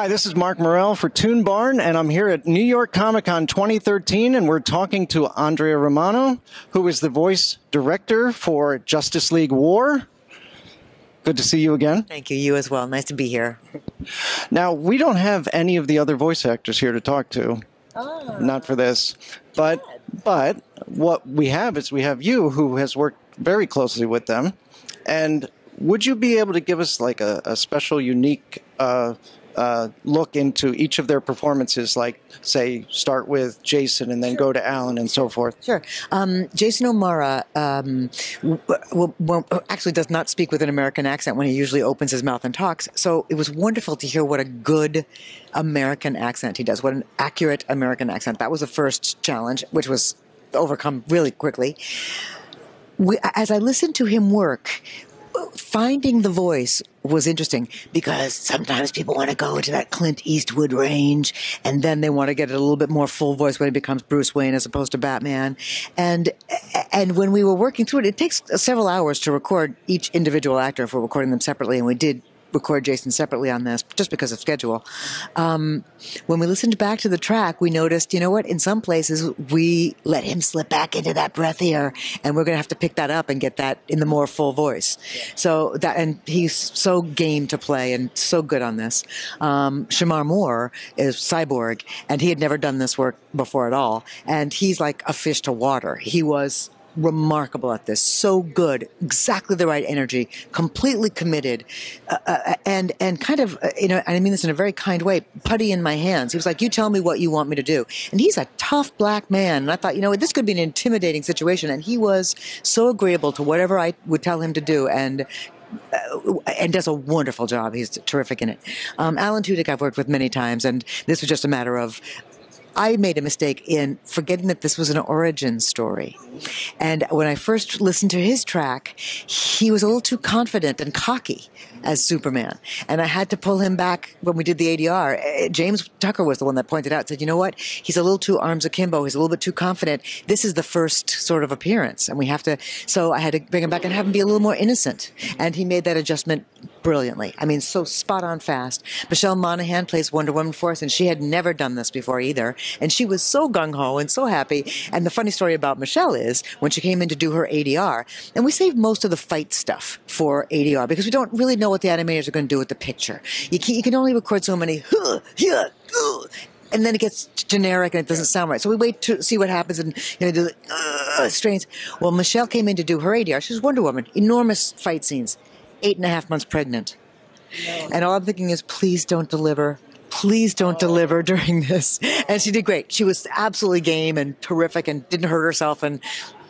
Hi, this is Mark Morell for ToonBarn, and I'm here at New York Comic Con 2013, and we're talking to Andrea Romano, who is the voice director for Justice League War. Good to see you again. Thank you. You as well. Nice to be here. Now, we don't have any of the other voice actors here to talk to. Oh. Not for this. But what we have is we have you, who has worked very closely with them. And would you be able to give us like a special, unique look into each of their performances, like, say, start with Jason and then go to Alan and so forth? Sure. Jason O'Mara actually does not speak with an American accent when he usually opens his mouth and talks. So it was wonderful to hear what a good American accent he does, what an accurate American accent. That was the first challenge, which was overcome really quickly. As I listened to him work, finding the voice was interesting because sometimes people want to go to that Clint Eastwood range and then they want to get a little bit more full voice when he becomes Bruce Wayne as opposed to Batman. And when we were working through it, it takes several hours to record each individual actor if we're recording them separately, and we did record Jason separately on this just because of schedule. When we listened back to the track, we noticed, you know what, in some places we let him slip back into that breathier, and we're going to have to pick that up and get that in the more full voice. So that, and he's so game to play and so good on this. Shemar Moore is Cyborg, and he had never done this work before at all, and he's like a fish to water. He was remarkable at this, so good, exactly the right energy, completely committed, and kind of, you know, and I mean this in a very kind way, putty in my hands. He was like, you tell me what you want me to do. And he's a tough black man, and I thought, you know, this could be an intimidating situation, and he was so agreeable to whatever I would tell him to do, and does a wonderful job. He's terrific in it. Alan Tudyk I've worked with many times, and this was just a matter of, I made a mistake in forgetting that this was an origin story. And when I first listened to his track, he was a little too confident and cocky as Superman. And I had to pull him back when we did the ADR. James Tucker was the one that pointed out, said, you know what? He's a little too arms akimbo. He's a little bit too confident. This is the first sort of appearance. And we have to, so I had to bring him back and have him be a little more innocent. And he made that adjustment brilliantly. I mean, so spot on fast. Michelle Monaghan plays Wonder Woman for us, and she had never done this before either. And she was so gung-ho and so happy. And the funny story about Michelle is when she came in to do her ADR, and we saved most of the fight stuff for ADR because we don't really know what the animators are going to do with the picture. You can only record so many, and then it gets generic and it doesn't sound right. So we wait to see what happens and, you know, do the strains. Well, Michelle came in to do her ADR. She was Wonder Woman. Enormous fight scenes. 8.5 months pregnant. No. And all I'm thinking is, please don't deliver. Please don't deliver during this. And she did great. She was absolutely game and terrific and didn't hurt herself, and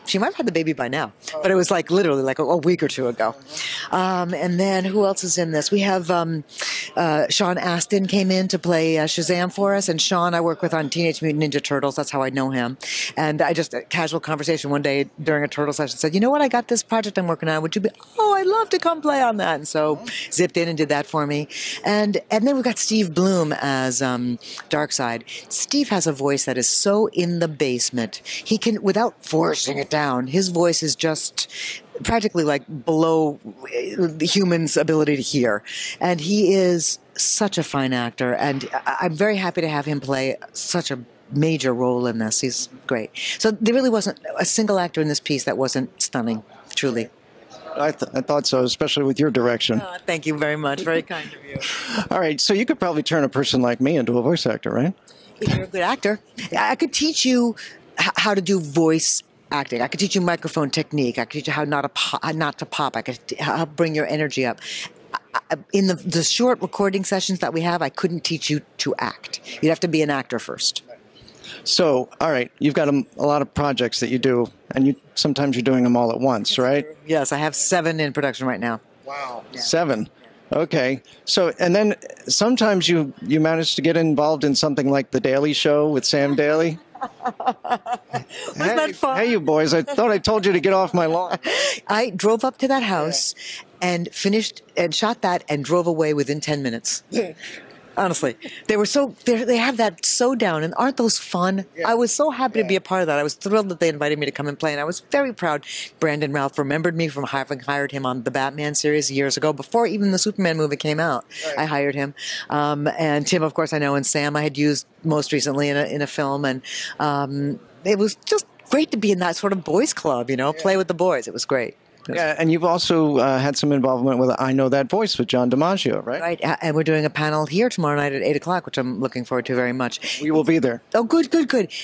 she might have had the baby by now, but it was like literally like a week or two ago. And then who else is in this? We have Sean Astin came in to play Shazam for us. And Sean, I work with on Teenage Mutant Ninja Turtles. That's how I know him. And I just, a casual conversation one day during a Turtle session, said, you know what? I got this project I'm working on. Would you be, oh, I'd love to come play on that. And so zipped in and did that for me. And then we've got Steve Blum as Darkseid. Steve has a voice that is so in the basement. He can, without forcing it down, his voice is just practically like below the human's ability to hear. And he is such a fine actor, and I'm very happy to have him play such a major role in this. He's great. So there really wasn't a single actor in this piece that wasn't stunning, truly. I thought so, especially with your direction. Oh, thank you very much. Very kind of you. All right, so you could probably turn a person like me into a voice actor, right? If you're a good actor. I could teach you how to do voice acting. I could teach you microphone technique. I could teach you how not to pop. I could help bring your energy up. In the short recording sessions that we have, I couldn't teach you to act. You'd have to be an actor first. So, all right, you've got a lot of projects that you do, and sometimes you're doing them all at once, right? Yes, I have 7 in production right now. Wow. Yeah. 7. Okay. So, and then sometimes you manage to get involved in something like The Daily Show with Sam Daly. Wasn't that fun? Hey, you boys, I thought I told you to get off my lawn. I drove up to that house and finished and shot that and drove away within 10 minutes. Honestly, they have that so down, and aren't those fun? Yeah. I was so happy to be a part of that. I was thrilled that they invited me to come and play, and I was very proud. Brandon Routh remembered me from having hired him on the Batman series years ago, before even the Superman movie came out. Right. I hired him, and Tim, of course, I know, and Sam I had used most recently in a film, and it was just great to be in that sort of boys club, play with the boys. It was great. Yeah, and you've also had some involvement with I Know That Voice with John DiMaggio, right? Right, and we're doing a panel here tomorrow night at 8 o'clock, which I'm looking forward to very much. We will be there. Oh, good.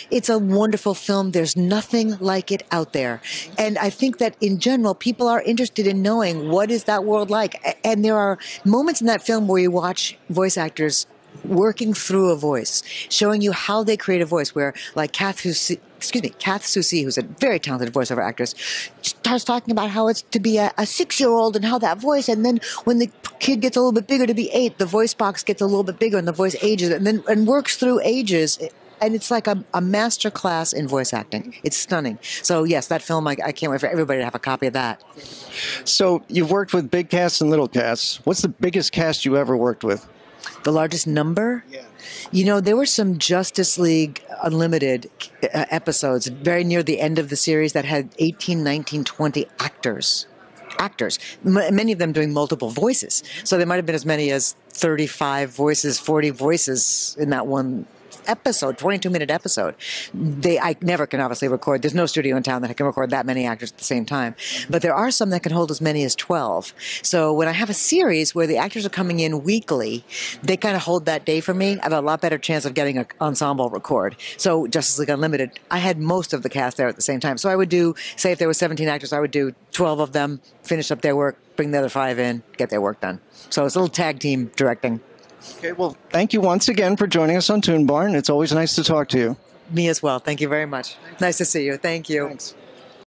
It's a wonderful film. There's nothing like it out there. And I think that in general, people are interested in knowing what is that world like. And there are moments in that film where you watch voice actors working through a voice, showing you how they create a voice, where like Kath Soucie, who's a very talented voiceover actress, starts talking about how it's to be a 6-year-old and how that voice, and then when the kid gets a little bit bigger to be 8, the voice box gets a little bit bigger and the voice ages, and works through ages. And it's like a master class in voice acting. It's stunning. So yes, that film, I can't wait for everybody to have a copy of that. So you've worked with big casts and little casts. What's the biggest cast you ever worked with? The largest number? Yeah. There were some Justice League Unlimited episodes very near the end of the series that had 18, 19, 20 actors, many of them doing multiple voices. So there might have been as many as 35 voices, 40 voices in that one episode, 22-minute episode. I never can obviously record. There's no studio in town that can record that many actors at the same time. But there are some that can hold as many as 12. So when I have a series where the actors are coming in weekly, they kind of hold that day for me. I have a lot better chance of getting an ensemble record. So Justice League Unlimited, I had most of the cast there at the same time. So I would do, say if there were 17 actors, I would do 12 of them, finish up their work, bring the other 5 in, get their work done. So it's a little tag team directing. Okay, well, thank you once again for joining us on ToonBarn. It's always nice to talk to you. Me as well. Thank you very much. Nice to see you. Thank you. Thanks.